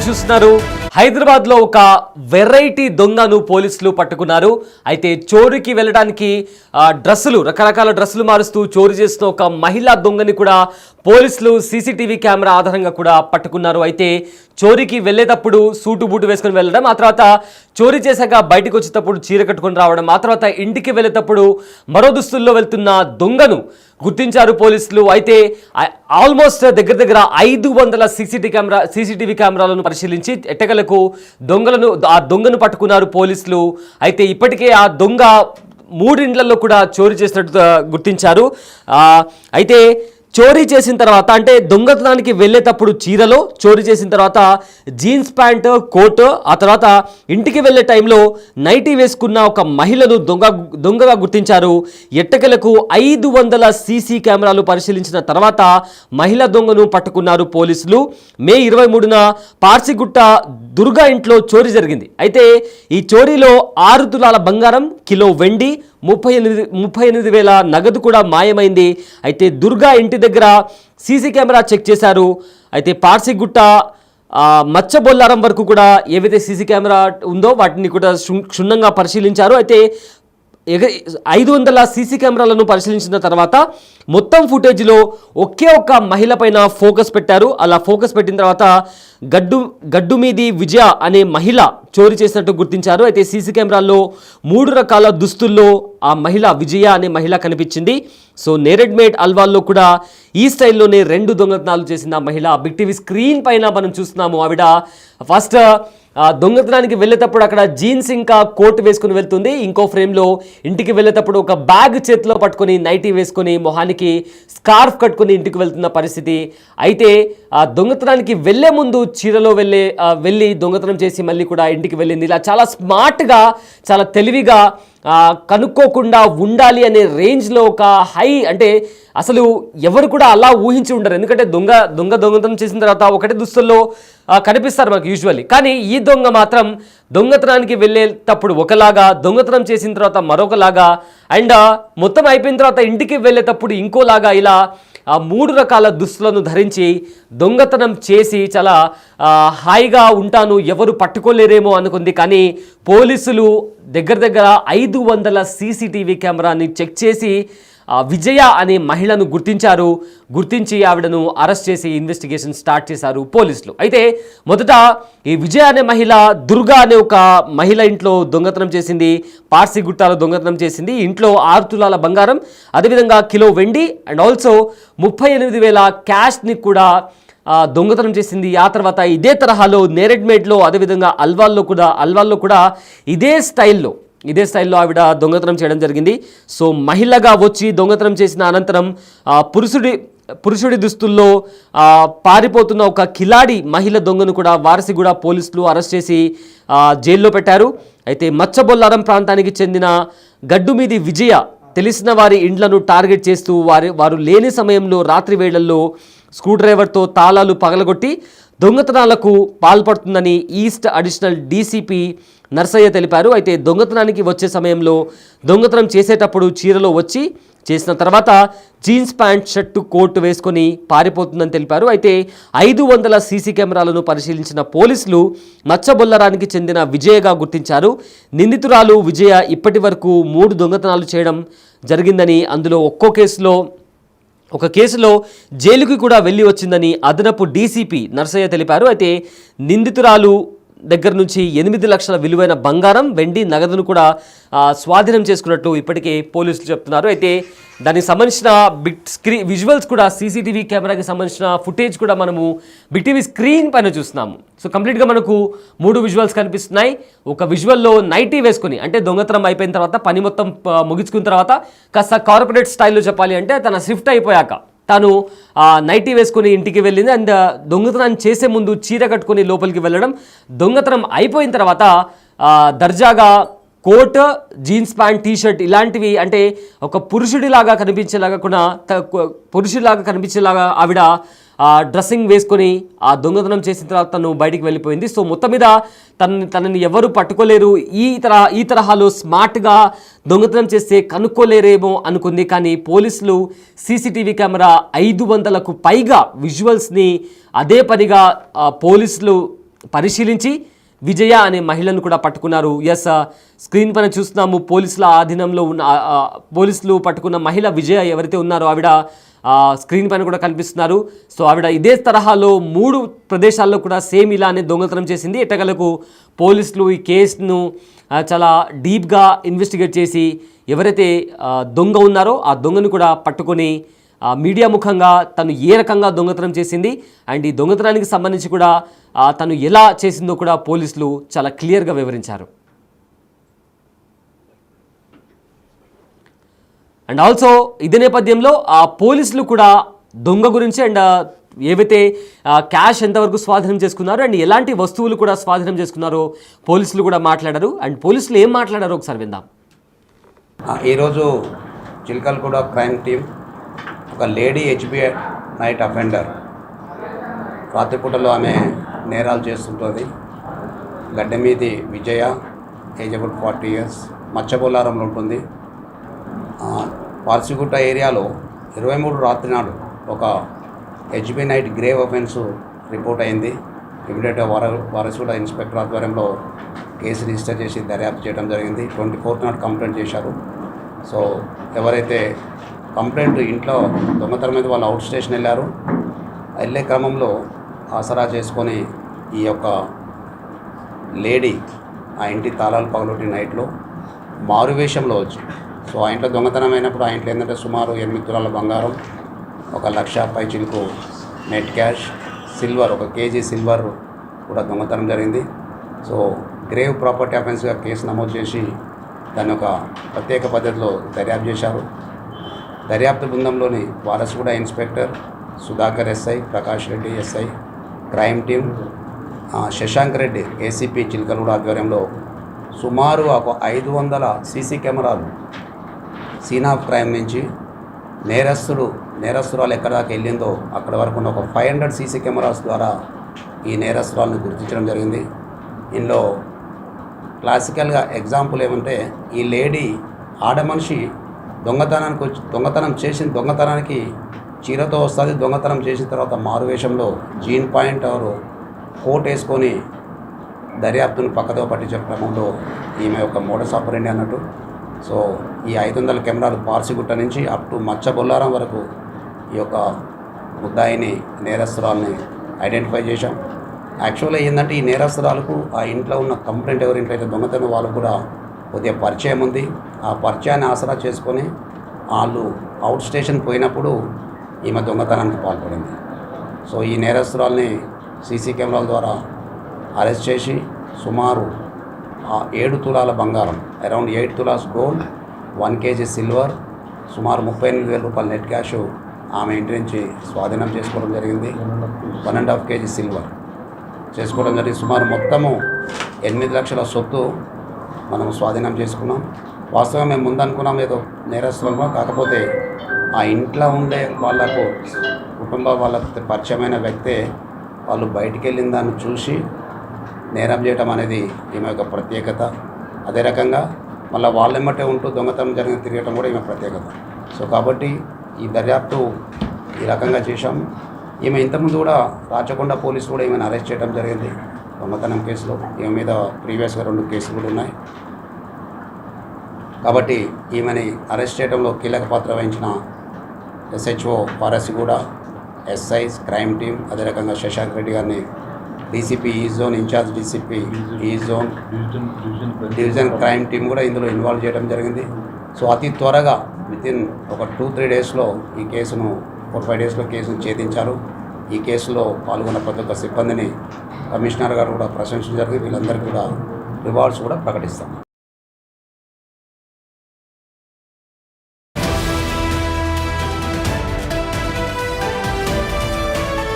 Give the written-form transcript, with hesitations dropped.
చూస్తున్నారు. హైదరాబాద్ లో ఒక వెరైటీ దొంగను పోలీసులు పట్టుకున్నారు. అయితే చోరీకి వెళ్ళడానికి రకరకాల డ్రెస్సులు మారుస్తూ చోరీ చేసిన ఒక మహిళా దొంగని కూడా పోలీసులు సీసీటీవీ కెమెరా ఆధారంగా కూడా పట్టుకున్నారు. అయితే చోరీకి వెళ్ళేటప్పుడు సూటు బూటు వేసుకొని వెళ్ళడం, ఆ తర్వాత చోరీ చేశాక బయటకు వచ్చేటప్పుడు చీర కట్టుకొని రావడం, ఆ తర్వాత ఇంటికి వెళ్ళేటప్పుడు మరో దుస్తుల్లో వెళ్తున్న దొంగను గుర్తించారు పోలీసులు. అయితే ఆల్మోస్ట్ దగ్గర 500 సీసీటీవీ కెమెరాలను పరిశీలించి ఎట్టగలకు ఆ దొంగను పట్టుకున్నారు పోలీసులు. అయితే ఇప్పటికే ఆ దొంగ 3 ఇండ్లలో కూడా చోరీ చేసినట్టు గుర్తించారు. అయితే చోరీ చేసిన తర్వాత, అంటే దొంగతనానికి వెళ్ళేటప్పుడు చీరలో, చోరీ చేసిన తర్వాత జీన్స్ ప్యాంటు, కోట్, ఆ తర్వాత ఇంటికి వెళ్ళే టైంలో నైటీ వేసుకున్న ఒక మహిళను దొంగగా గుర్తించారు. ఎట్టకెలకు 500 సీసీ కెమెరాలు పరిశీలించిన తర్వాత మహిళా దొంగను పట్టుకున్నారు పోలీసులు. మే 23న పార్సిగుట్ట దుర్గా ఇంట్లో చోరీ జరిగింది. అయితే ఈ చోరీలో 6 తులాల బంగారం, కిలో వెండి, 38,000 నగదు కూడా మాయమైంది. అయితే దుర్గా ఇంటి దగ్గర సీసీ కెమెరా చెక్ చేశారు. అయితే పార్సిగుట్ట మచ్చబొల్లారం వరకు కూడా ఏవైతే సీసీ కెమెరా ఉందో వాటిని కూడా క్షుణ్ణంగా పరిశీలించారు. అయితే 500 సీసీ కెమెరాలను పరిశీలించిన తర్వాత మొత్తం ఫుటేజ్లో ఒకే ఒక్క మహిళ పైన ఫోకస్ పెట్టారు. అలా ఫోకస్ పెట్టిన తర్వాత గడ్డుమీది విజయ అనే మహిళ చోరీ చేసినట్టు గుర్తించారు. అయితే సీసీ కెమెరాల్లో 3 రకాల దుస్తుల్లో ఆ మహిళ విజయ అనే మహిళ కనిపించింది. సో నేరెడ్మేట్ అల్వాల్లో కూడా ఈ స్టైల్లోనే 2 దొంగతనాలు చేసిన మహిళ బిగ్ టీవీ స్క్రీన్ పైన మనం చూస్తున్నాము. ఆవిడ ఫస్ట్ దొంగతనానికి వెళ్ళేటప్పుడు అక్కడ జీన్స్ ఇంకా కోట్ వేసుకుని వెళ్తుంది. ఇంకో ఫ్రేమ్లో ఇంటికి వెళ్ళేటప్పుడు ఒక బ్యాగ్ చేతిలో పట్టుకొని నైటీ వేసుకొని మొహానికి స్కార్ఫ్ కట్టుకొని ఇంటికి వెళ్తున్న పరిస్థితి. అయితే దొంగతనానికి వెళ్ళే ముందు చీరలో వెళ్ళి దొంగతనం చేసి మళ్ళీ కూడా ఇంటికి వెళ్ళింది. ఇలా చాలా స్మార్ట్గా, చాలా తెలివిగా, కనుక్కోకుండా ఉండాలి అనే రేంజ్లో ఒక హై, అంటే అసలు ఎవరు కూడా అలా ఊహించి ఉండరు. ఎందుకంటే దొంగతనం చేసిన తర్వాత ఒకటే దుస్తుల్లో కనిపిస్తారు మనకు యూజువల్లీ. కానీ ఈ దొంగ మాత్రం దొంగతనానికి వెళ్ళేటప్పుడు ఒకలాగా, దొంగతనం చేసిన తర్వాత మరొకలాగా, అండ్ మొత్తం అయిపోయిన తర్వాత ఇంటికి వెళ్ళేటప్పుడు ఇంకోలాగా, ఇలా 3 రకాల దుస్తులను ధరించి దొంగతనం చేసి చాలా హాయిగా ఉంటాను, ఎవరు పట్టుకోలేరేమో అనుకుంది. కానీ పోలీసులు దగ్గర 500 సీసీటీవీ కెమెరాని చెక్ చేసి విజయ అనే మహిళను గుర్తించి ఆవిడను అరెస్ట్ చేసి ఇన్వెస్టిగేషన్ స్టార్ట్ చేశారు పోలీసులు. అయితే మొదట ఈ విజయ అనే మహిళ దుర్గా అనే ఒక మహిళ ఇంట్లో దొంగతనం చేసింది. పార్సిగుట్టాలో దొంగతనం చేసింది. ఇంట్లో 6 తులాల బంగారం, అదేవిధంగా కిలో వెండి అండ్ ఆల్సో 38,000 క్యాష్ని కూడా దొంగతనం చేసింది. ఆ తర్వాత ఇదే తరహాలో నేరెడ్మేట్లో, అదేవిధంగా అల్వాల్లో కూడా ఇదే స్టైల్లో ఆవిడ దొంగతనం చేయడం జరిగింది. సో మహిళగా వచ్చి దొంగతనం చేసిన అనంతరం పురుషుడి దుస్తుల్లో పారిపోతున్న ఒక కిలాడి మహిళ దొంగను కూడా వారసిగూడ పోలీసులు అరెస్ట్ చేసి జైల్లో పెట్టారు. అయితే మచ్చబొల్లారం ప్రాంతానికి చెందిన గడ్డుమీది విజయ తెలిసిన వారి ఇండ్లను టార్గెట్ చేస్తూ వారు లేని సమయంలో రాత్రి వేళల్లో స్క్రూ డ్రైవర్తో తాళాలు పగలగొట్టి దొంగతనాలకు పాల్పడుతుందని ఈస్ట్ అడిషనల్ డీసీపీ నర్సయ్య తెలిపారు. అయితే దొంగతనానికి వచ్చే సమయంలో దొంగతనం చేసేటప్పుడు చీరలో వచ్చి చేసిన తర్వాత జీన్స్ ప్యాంట్, షర్టు, కోట్ వేసుకొని పారిపోతుందని తెలిపారు. అయితే 500 సీసీ కెమెరాలను పరిశీలించిన పోలీసులు మచ్చబొల్లరానికి చెందిన విజయగా గుర్తించారు. నిందితురాలు విజయ ఇప్పటి వరకు 3 దొంగతనాలు చేయడం జరిగిందని, అందులో ఒక కేసులో జైలుకి కూడా వెళ్ళి వచ్చిందని అదనపు డీసీపీ నర్సయ్య తెలిపారు. అయితే నిందితురాలు దగ్గర నుంచి 8 లక్షల విలువైన బంగారం, వెండి, నగదును కూడా స్వాధీనం చేసుకున్నట్టు ఇప్పటికే పోలీసులు చెప్తున్నారు. అయితే దానికి సంబంధించిన విజువల్స్ కూడా, సీసీటీవీ కెమెరాకి సంబంధించిన ఫుటేజ్ కూడా మనము బిగ్ టీవీ స్క్రీన్ పైన చూస్తున్నాము. సో కంప్లీట్గా మనకు 3 విజువల్స్ కనిపిస్తున్నాయి. ఒక విజువల్లో నైటీ వేసుకొని, అంటే దొంగతనం అయిపోయిన తర్వాత పని మొత్తం ముగించుకున్న తర్వాత కాస్త కార్పొరేట్ స్టైల్లో చెప్పాలి అంటే తన షిఫ్ట్ అయిపోయాక తాను నైటీ వేసుకొని ఇంటికి వెళ్ళింది. అండ్ దొంగతనం చేసే ముందు చీర కట్టుకొని లోపలికి వెళ్ళడం, దొంగతనం అయిపోయిన తర్వాత దర్జాగా కోట్, జీన్స్ ప్యాంట్, టీషర్ట్ ఇలాంటివి, అంటే ఒక పురుషుడిలాగా కనిపించేలాగా ఆవిడ డ్రెస్సింగ్ వేసుకొని ఆ దొంగతనం చేసిన తర్వాత తను బయటికి వెళ్ళిపోయింది. సో మొత్తం మీద తనని ఎవరు పట్టుకోలేరు, ఈ తరహాలో స్మార్ట్గా దొంగతనం చేస్తే కనుక్కోలేరేమో అనుకుంది. కానీ పోలీసులు సీసీటీవీ కెమెరా 500కు పైగా విజువల్స్ని అదే పనిగా పోలీసులు పరిశీలించి విజయ అనే మహిళను కూడా పట్టుకున్నారు. స్క్రీన్ పైన చూస్తున్నాము పోలీసుల ఆధీనంలో ఉన్న పోలీసులు పట్టుకున్న మహిళ విజయ ఎవరైతే ఉన్నారో ఆవిడ స్క్రీన్ పైన కూడా కనిపిస్తున్నారు. సో ఆవిడ ఇదే తరహాలో 3 ప్రదేశాల్లో కూడా సేమ్ ఇలానే దొంగతనం చేసింది. ఎట్టగలకు పోలీసులు ఈ కేసును చాలా డీప్గా ఇన్వెస్టిగేట్ చేసి ఎవరైతే దొంగ ఉన్నారో ఆ దొంగను కూడా పట్టుకొని మీడియా ముఖంగా తను ఏ రకంగా దొంగతనం చేసింది అండ్ ఈ దొంగతనానికి సంబంధించి కూడా తను ఎలా చేసిందో కూడా పోలీసులు చాలా క్లియర్గా వివరించారు. అండ్ ఆల్సో ఇదే నేపథ్యంలో ఆ పోలీసులు కూడా దొంగ గురించి అండ్ ఏవైతే క్యాష్ ఎంతవరకు స్వాధీనం చేసుకున్నారో అండ్ ఎలాంటి వస్తువులు కూడా స్వాధీనం చేసుకున్నారో పోలీసులు కూడా మాట్లాడారు. అండ్ పోలీసులు ఏం మాట్లాడారో ఒకసారి విందాం. ఈరోజు చిలకలగూడ క్రైమ్ టీం ఒక లేడీ హెచ్బిఐ నైట్ అఫెండర్, రాత్రిపూటలో ఆమె నేరాలు చేస్తుంటుంది. గడ్డమీది విజయ, ఏజ్ అబౌట్ 40 years, మచ్చబొల్లారంలో ఉంటుంది. పార్సిగుట్ట ఏరియాలో 23 రాత్రి నాడు ఒక HB night grave offence report అయింది. ఇమీడియట్గా వారసుగూడ ఇన్స్పెక్టర్ ఆధ్వర్యంలో కేసు రిజిస్టర్ చేసి దర్యాప్తు చేయడం జరిగింది. 24th నాడు కంప్లైంట్ చేశారు. సో ఎవరైతే కంప్లైంట్ ఇంట్లో దొంగతనం మీద వాళ్ళు అవుట్ స్టేషన్ వెళ్ళారు. వెళ్ళే క్రమంలో ఆసరా చేసుకొని ఈ యొక్క లేడీ ఆ ఇంటి తాళాలు పగలొట్టి నైట్లో మారువేషంలో వచ్చి, సో ఆ ఇంట్లో దొంగతనం అయినప్పుడు ఆ ఇంట్లో ఏంటంటే సుమారు 8 తులాల బంగారం, 1 లక్ష పైచిలకు net cash, silver 1 kg silver కూడా దొంగతనం జరిగింది. సో గ్రేవ్ ప్రాపర్టీ అఫెన్స్గా కేసు నమోదు చేసి దాన్ని ఒక ప్రత్యేక పద్ధతిలో దర్యాప్తు చేశారు. దర్యాప్తు బృందంలోని Warasiguda inspector Sudhakar SI, Prakash Reddy SI, crime team, Shashank Reddy ACP Chilkalguda ఆధ్వర్యంలో సుమారు ఒక 500 సీసీ కెమెరాలు సీన్ ఆఫ్ క్రైమ్ నుంచి నేరస్తురాలు ఎక్కడ దాకా వెళ్ళిందో అక్కడ వరకు ఒక 500 సీసీ కెమెరాస్ ద్వారా ఈ నేరస్తురాలను గుర్తించడం జరిగింది. ఇందులో క్లాసికల్గా ఎగ్జాంపుల్ ఏమంటే, ఈ లేడీ ఆడమనిషి దొంగతనానికి చీరతో వస్తుంది. దొంగతనం చేసిన తర్వాత మారువేషంలో జీన్ పాయింట్ కోట్ వేసుకొని దర్యాప్తును పక్కదో పట్టించే క్రమంలో ఈమె యొక్క మోడస్ ఆపరెండి అన్నట్టు. సో ఈ 500 కెమెరాలు పార్సిగుట్ట నుంచి అప్ టు మచ్చబొల్లారం వరకు ఈ యొక్క ముద్దాయిని నేరస్తురాలని ఐడెంటిఫై చేశాం. యాక్చువల్గా ఏంటంటే ఈ నేరస్తురాలకు ఆ ఇంట్లో ఉన్న కంప్లైంట్ ఎవరింట్లో అయితే దొంగతనం వాళ్ళు కూడా కొద్దిగా పరిచయం ఉంది. ఆ పరిచయాన్ని ఆసరా చేసుకొని వాళ్ళు అవుట్ స్టేషన్ పోయినప్పుడు ఈమె దొంగతనానికి పాల్పడింది. సో ఈ నేరస్తురాల్ని సీసీ కెమెరాల ద్వారా అరెస్ట్ చేసి సుమారు 7 తులాల బంగారం, around 8 tolas gold, 1 kg silver, సుమారు 38,000 రూపాయల నెట్ క్యాష్ ఆమె ఇంటి నుంచి స్వాధీనం చేసుకోవడం జరిగింది. 1.5 kg సిల్వర్ చేసుకోవడం జరిగింది. సుమారు మొత్తము 8 లక్షల సొత్తు మనం స్వాధీనం చేసుకున్నాం. వాస్తవంగా మేము ముందు అనుకున్నాం ఏదో నేరస్తులమో, కాకపోతే ఆ ఇంట్లో ఉండే వాళ్ళకు వాళ్ళకు పరిచయమైన వ్యక్తే వాళ్ళు బయటికి వెళ్ళిన దాన్ని చూసి నేరం చేయడం అనేది ఈమె యొక్క ప్రత్యేకత. అదే రకంగా మళ్ళీ వాళ్ళెమ్మటే ఉంటూ దొంగతనం జరిగిన తిరగటం కూడా ఈమె ప్రత్యేకత. సో కాబట్టి ఈ దర్యాప్తు ఈ రకంగా చేశాం. ఈమె ఇంతకుముందు కూడా రాచకొండ పోలీసులు కూడా ఈమెను అరెస్ట్ చేయడం జరిగింది దొంగతనం కేసులో. ఈమె మీద ప్రీవియస్గా 2 కేసులు కూడా ఉన్నాయి. కాబట్టి ఈమెని అరెస్ట్ చేయడంలో కీలక పాత్ర వహించిన SHO పారసిగూడ, ఎస్ఐ, క్రైమ్ టీం, అదే రకంగా శశాంక్ రెడ్డి గారిని డీసీపీ ఈ జోన్ ఇన్ఛార్జ్, డీసీపీ ఈ జోన్ డివిజన్ క్రైమ్ టీం కూడా ఇందులో ఇన్వాల్వ్ చేయడం జరిగింది. సో అతి త్వరగా వితిన్ ఒక 2-3 డేస్లో ఈ కేసును 4-5 డేస్లో కేసును ఛేదించారు. ఈ కేసులో పాల్గొన్న ప్రతి ఒక్క సిబ్బందిని కమిషనర్ గారు కూడా ప్రశంసించారు. వీళ్ళందరికీ కూడా రివార్డ్స్ కూడా ప్రకటిస్తాం.